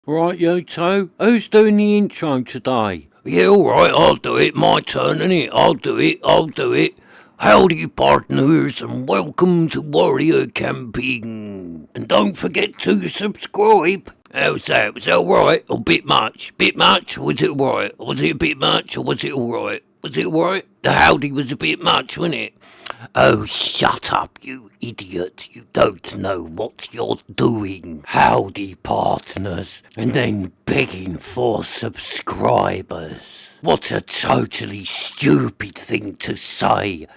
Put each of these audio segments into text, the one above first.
Right, you two. Who's doing the intro today? Yeah, alright, I'll do it. My turn, innit? I'll do it. Howdy, partners, and welcome to Warrior Camping. And don't forget to subscribe. How's that? Was that alright? Or bit much? Bit much? Was it alright? Was it a bit much, or was it alright? Was it alright? The howdy was a bit much, wasn't it? Oh, shut up, you idiot. You don't know what you're doing. Howdy, partners. And then begging for subscribers. What a totally stupid thing to say.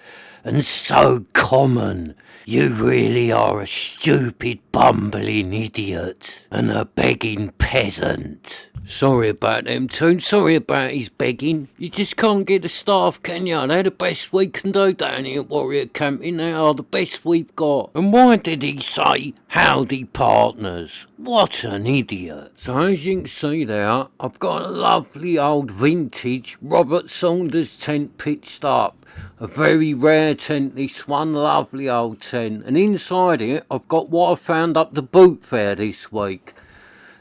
And so common. You really are a stupid, bumbling idiot. And a begging peasant. Sorry about them two. Sorry about his begging. You just can't get the staff, can you? They're the best we can do down here at Warrior Camping. They are the best we've got. And why did he say howdy, partners? What an idiot. So as you can see there, I've got a lovely old vintage Robert Saunders tent pitched up. A very rare tent, this one, lovely old tent. And inside it, I've got what I found up the Bootfair this week.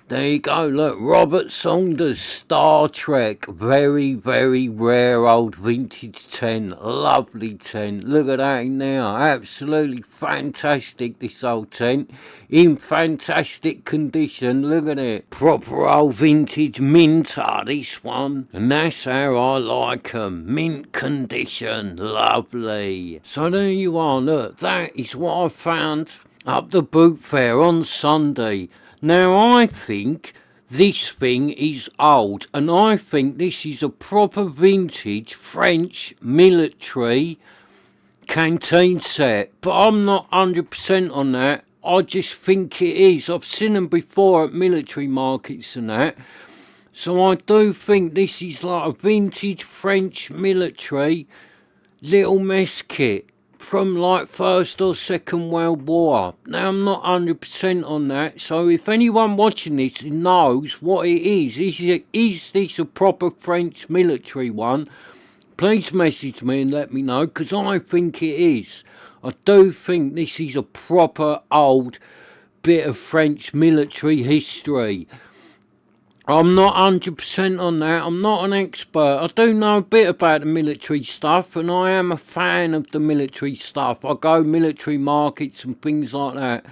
There you go, look, Robert Saunders Star Trek, very, very rare old vintage tent, lovely tent, look at that in there, absolutely fantastic this old tent, in fantastic condition, look at it, proper old vintage minter this one, and that's how I like 'em, mint condition, lovely. So there you are, look, that is what I found up the Bootfair on Sunday. Now, I think this thing is old, and I think this is a proper vintage French military canteen set, but I'm not 100% on that. I just think it is. I've seen them before at military markets and that, so I do think this is like a vintage French military little mess kit from like First or Second World War. Now, I'm not 100% on that, so if anyone watching this knows what it is this a proper French military one, please message me and let me know, because I think it is. I do think this is a proper old bit of French military history. I'm not 100% on that. I'm not an expert. I do know a bit about the military stuff, and I am a fan of the military stuff. I go military markets and things like that.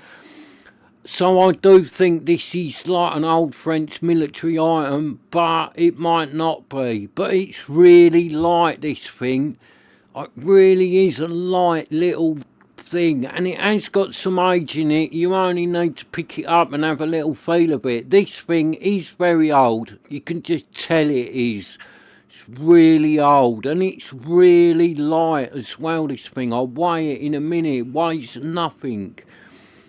So I do think this is like an old French military item, but it might not be. But it's really light, this thing. It really is a light little thing, and it has got some age in it. You only need to pick it up and have a little feel of it. This thing is very old. You can just tell it is. It's really old, and it's really light as well, this thing. I'll weigh it in a minute. It weighs nothing.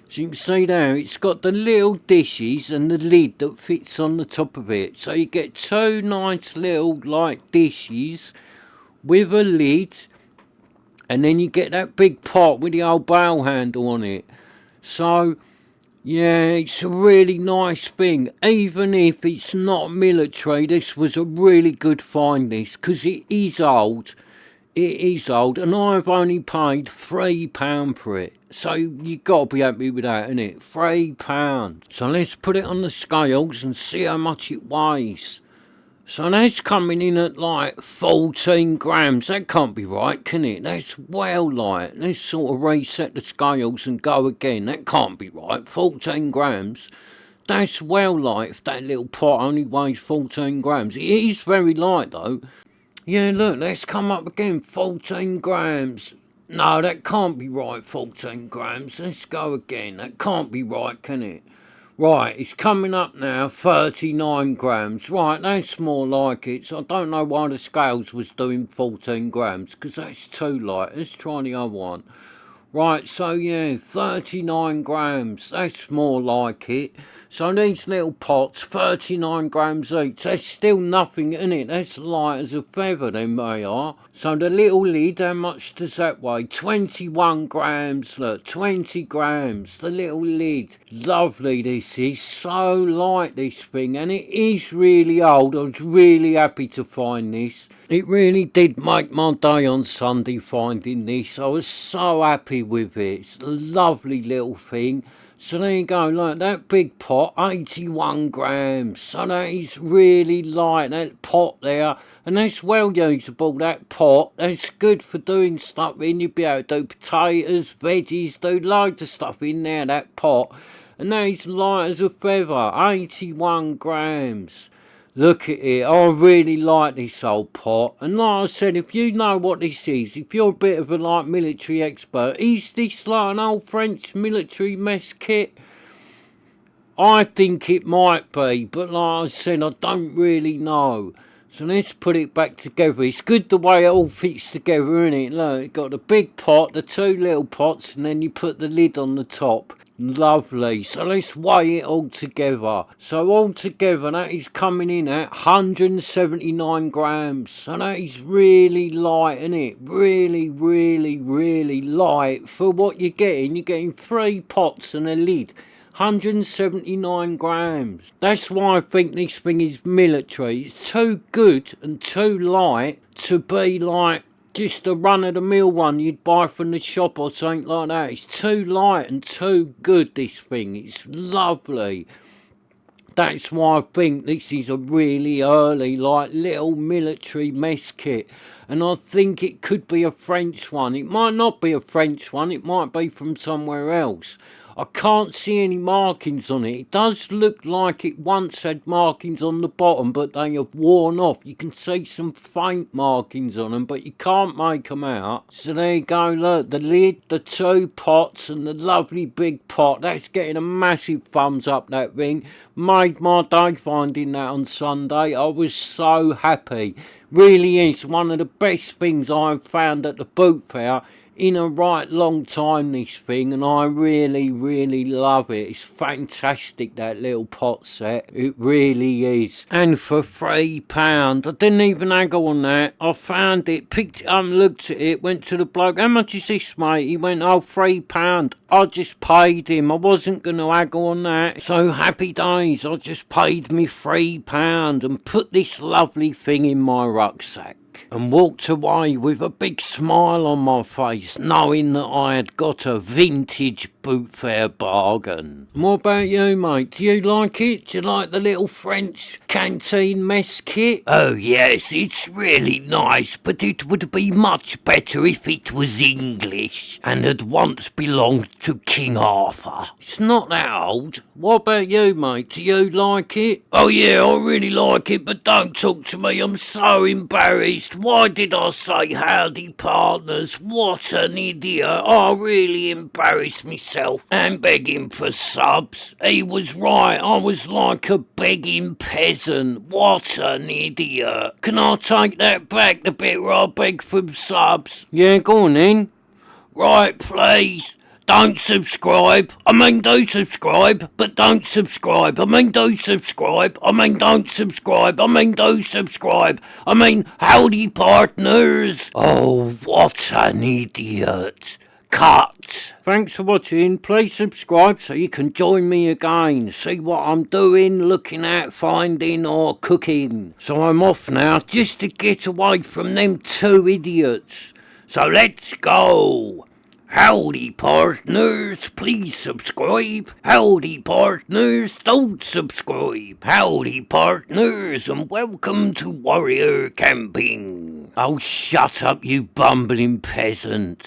So you can see there, it's got the little dishes and the lid that fits on the top of it. So you get two nice little like dishes with a lid, and then you get that big pot with the old barrel handle on it. So, yeah, it's a really nice thing. Even if it's not military, this was a really good find, this, because it is old. It is old, and I've only paid £3 for it. So you got to be happy with that, innit? £3. So let's put it on the scales and see how much it weighs. So that's coming in at like 14 grams. That can't be right, can it? That's well light. Let's sort of reset the scales and go again. That can't be right. 14 grams. That's well light if that little pot only weighs 14 grams. It is very light though. Yeah, look, let's come up again. 14 grams. No, that can't be right, 14 grams. Let's go again. That can't be right, can it? Right, it's coming up now, 39 grams. Right, that's more like it. So I don't know why the scales was doing 14 grams, because that's too light. Let's try the other one. Right, so yeah, 39 grams. That's more like it. So these little pots, 39 grams each. That's still nothing, isn't it? That's light as a feather, them they are. So the little lid, how much does that weigh? 21 grams, look, 20 grams. The little lid. Lovely, this is. So light, this thing. And it is really old. I was really happy to find this. It really did make my day on Sunday finding this. I was so happy with it. It's a lovely little thing. So there you go, like that big pot, 81 grams. So that is really light, that pot there. And that's well usable, that pot. That's good for doing stuff in. You'll be able to do potatoes, veggies, do loads of stuff in there, that pot. And that is light as a feather, 81 grams. Look at it, I really like this old pot. And like I said, if you know what this is, if you're a bit of a like military expert, is this like an old French military mess kit? I think it might be, but like I said, I don't really know. So let's put it back together. It's good the way it all fits together, isn't it? Look, you've got the big pot, the two little pots, and then you put the lid on the top. Lovely. So let's weigh it all together. So all together, that is coming in at 179 grams. So that is really light, isn't it? Really, really, really light for what you're getting. You're getting 3 pots and a lid. 179 grams. That's why I think this thing is military. It's too good and too light to be like just a run-of-the-mill one you'd buy from the shop or something like that. It's too light and too good, this thing. It's lovely. That's why I think this is a really early, like, little military mess kit. And I think it could be a French one. It might not be a French one. It might be from somewhere else. I can't see any markings on it. It does look like it once had markings on the bottom, but they have worn off. You can see some faint markings on them, but you can't make them out. So there you go, look, the lid, the 2 pots, and the lovely big pot. That's getting a massive thumbs up, that thing. Made my day finding that on Sunday. I was so happy. Really is one of the best things I've found at the Bootfair in a right long time, this thing, and I really, really love it. It's fantastic, that little pot set. It really is. And for £3, I didn't even haggle on that. I found it, picked it up, looked at it, went to the bloke, how much is this, mate? He went, oh, £3. I just paid him. I wasn't going to haggle on that. So happy days. I just paid me £3 and put this lovely thing in my rucksack and walked away with a big smile on my face, knowing that I had got a vintage Bootfair bargain. What about you, mate? Do you like it? Do you like the little French Canteen mess kit? Oh yes, it's really nice, but it would be much better if it was English and had once belonged to King Arthur. It's not that old. What about you, mate? Do you like it? Oh yeah, I really like it, but don't talk to me, I'm so embarrassed. Why did I say howdy partners? What an idiot. I really embarrassed myself. And begging for subs. He was right, I was like a begging peasant. What an idiot. Can I take that back, the bit where I beg for subs? Yeah, go on then. Right, please. Don't subscribe. I mean, do subscribe, but don't subscribe. I mean, do subscribe. I mean, don't subscribe. I mean, do subscribe. I mean, howdy, partners. Oh, what an idiot. Cut. Thanks for watching. Please subscribe so you can join me again. See what I'm doing, looking at, finding or cooking. So I'm off now just to get away from them 2 idiots. So let's go. Howdy, partners, please subscribe. Howdy, partners, don't subscribe. Howdy, partners, and welcome to Warrior Camping. Oh, shut up, you bumbling peasant.